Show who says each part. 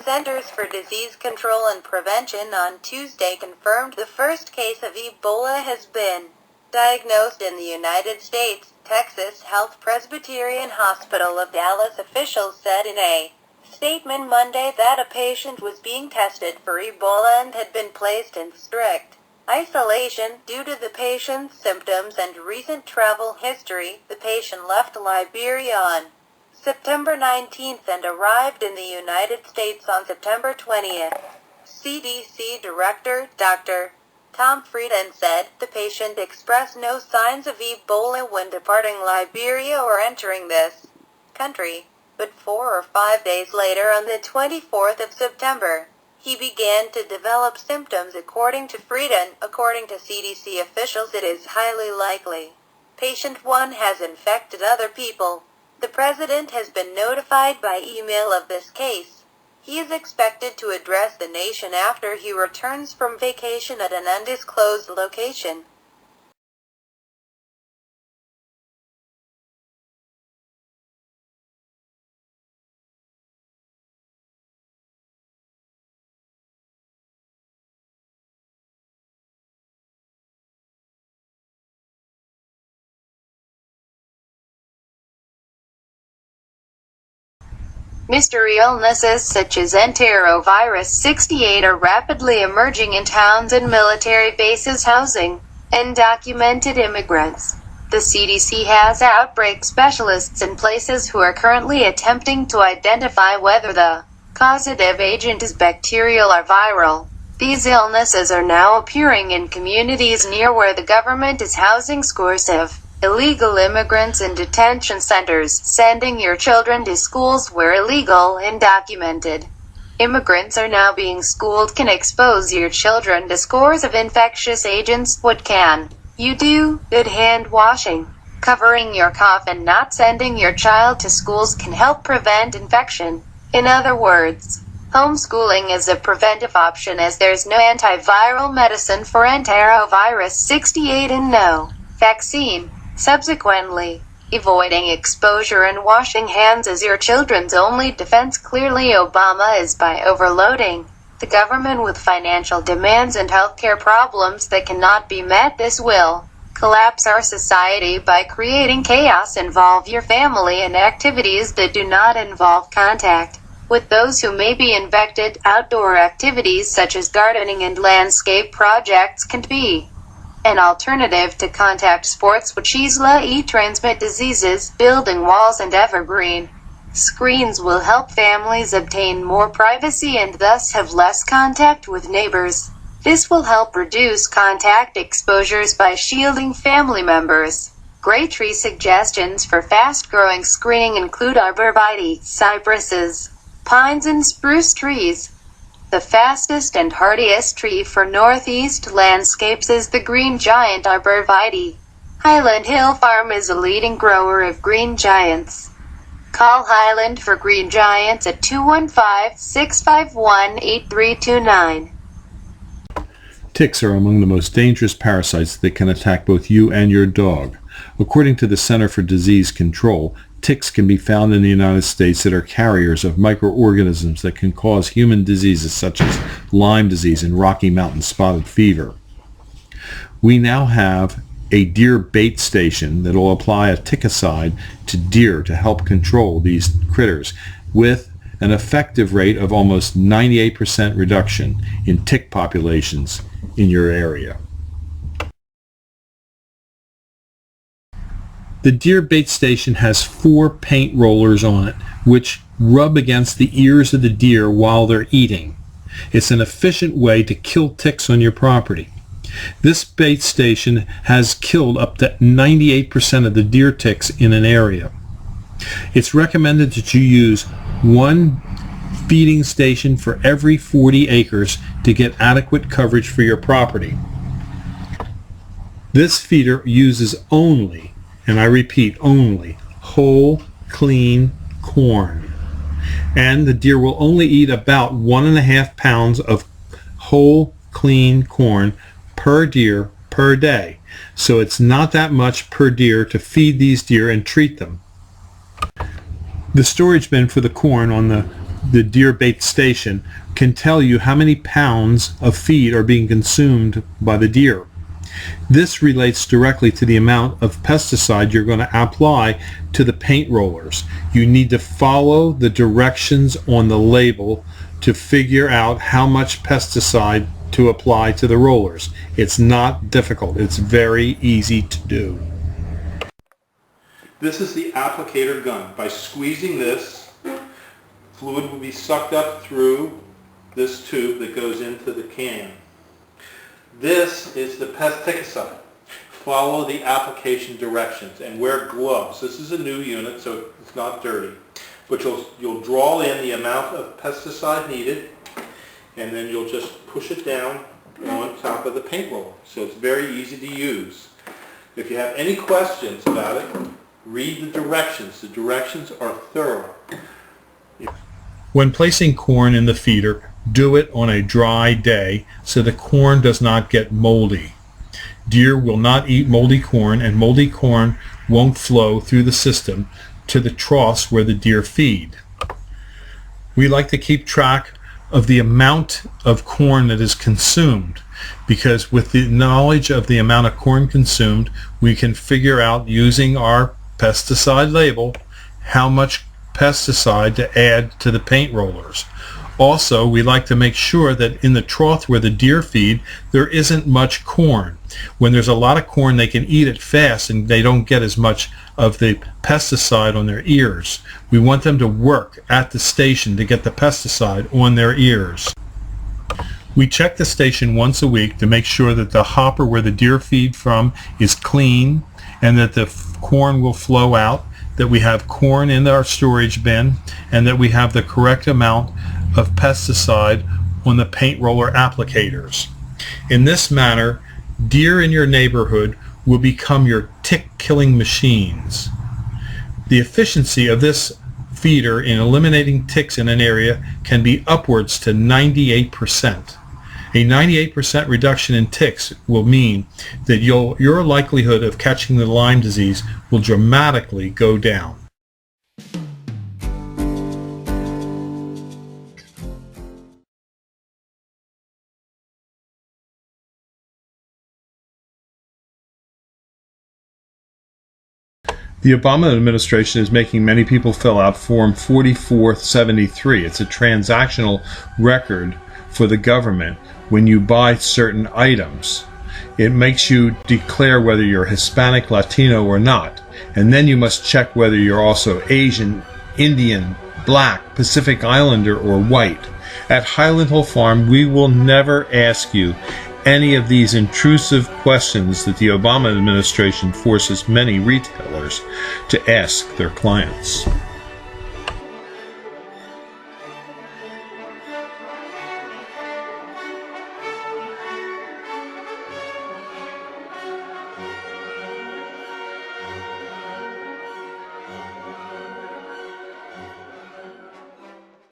Speaker 1: Centers for Disease Control and Prevention on Tuesday confirmed the first case of Ebola has been diagnosed in the United States. Texas Health Presbyterian Hospital of Dallas officials said in a statement Monday that a patient was being tested for Ebola and had been placed in strict isolation due to the patient's symptoms and recent travel history. The patient left Liberia on September 19th and arrived in the United States on September 20th. CDC Director Dr. Tom Frieden said the patient expressed no signs of Ebola when departing Liberia or entering this country, but 4 or 5 days later on the 24th of September, he began to develop symptoms. According to Frieden, according to CDC officials, it is highly likely patient 1 has infected other people. The president has been notified by email of this case. He is expected to address the nation after he returns from vacation at an undisclosed location.
Speaker 2: Mystery illnesses such as enterovirus 68 are rapidly emerging in towns and military bases housing undocumented immigrants. The CDC has outbreak specialists in places who are currently attempting to identify whether the causative agent is bacterial or viral. These illnesses are now appearing in communities near where the government is housing scores of illegal immigrants in detention centers. Sending your children to schools where illegal, undocumented immigrants are now being schooled can expose your children to scores of infectious agents. What can you do? Good hand washing, covering your cough, and not sending your child to schools can help prevent infection. In other words, homeschooling is a preventive option as there's no antiviral medicine for enterovirus 68 and no vaccine. Subsequently, avoiding exposure and washing hands is your children's only defense. Clearly, Obama is by overloading the government with financial demands and healthcare problems that cannot be met. This will collapse our society by creating chaos. Involve your family in activities that do not involve contact with those who may be infected. Outdoor activities such as gardening and landscape projects can be an alternative to contact sports which easily transmit diseases. Building walls and evergreen screens will help families obtain more privacy and thus have less contact with neighbors. This will help reduce contact exposures by shielding family members. Great tree suggestions for fast-growing screening include arborvitae, cypresses, pines and spruce trees. The fastest and hardiest tree for northeast landscapes is the green giant arborvitae. Highland Hill Farm is a leading grower of green giants. Call Highland for green giants at 215-651-8329.
Speaker 3: Ticks are among the most dangerous parasites that can attack both you and your dog. According to the Center for Disease Control, ticks can be found in the United States that are carriers of microorganisms that can cause human diseases such as Lyme disease and Rocky Mountain spotted fever. We now have a deer bait station that will apply a ticicide to deer to help control these critters with an effective rate of almost 98% reduction in tick populations in your area. The deer bait station has 4 paint rollers on it, which rub against the ears of the deer while they're eating. It's an efficient way to kill ticks on your property. This bait station has killed up to 98% of the deer ticks in an area. It's recommended that you use 1 feeding station for every 40 acres to get adequate coverage for your property. This feeder uses only, and I repeat, only whole, clean corn. And the deer will only eat about 1.5 pounds of whole, clean corn per deer per day. So it's not that much per deer to feed these deer and treat them. The storage bin for the corn on the the deer bait station, can tell you how many pounds of feed are being consumed by the deer. This relates directly to the amount of pesticide you're going to apply to the paint rollers. You need to follow the directions on the label to figure out how much pesticide to apply to the rollers. It's not difficult. It's very easy to do.
Speaker 4: This is the applicator gun. By squeezing this, fluid will be sucked up through this tube that goes into the can. This is the pesticide. Follow the application directions and wear gloves. This is a new unit, so it's not dirty. But you'll draw in the amount of pesticide needed, and then you'll just push it down on top of the paint roller. So it's very easy to use. If you have any questions about it, read the directions. The directions are thorough.
Speaker 3: When placing corn in the feeder, do it on a dry day so the corn does not get moldy. Deer will not eat moldy corn, and moldy corn won't flow through the system to the troughs where the deer feed. We like to keep track of the amount of corn that is consumed, because with the knowledge of the amount of corn consumed, we can figure out, using our pesticide label, how much pesticide to add to the paint rollers. Also, we like to make sure that in the trough where the deer feed, there isn't much corn. When there's a lot of corn, they can eat it fast and they don't get as much of the pesticide on their ears. We want them to work at the station to get the pesticide on their ears. We check the station once a week to make sure that the hopper where the deer feed from is clean and that the corn will flow out, that we have corn in our storage bin, and that we have the correct amount of pesticide on the paint roller applicators. In this manner, deer in your neighborhood will become your tick-killing machines. The efficiency of this feeder in eliminating ticks in an area can be upwards to 98%. A 98% reduction in ticks will mean that your likelihood of catching the Lyme disease will dramatically go down. The Obama administration is making many people fill out Form 4473. It's a transactional record for the government when you buy certain items. It makes you declare whether you're Hispanic, Latino, or not. And then you must check whether you're also Asian, Indian, Black, Pacific Islander, or white. At Highland Hill Farm, we will never ask you any of these intrusive questions that the Obama administration forces many retailers to ask their clients.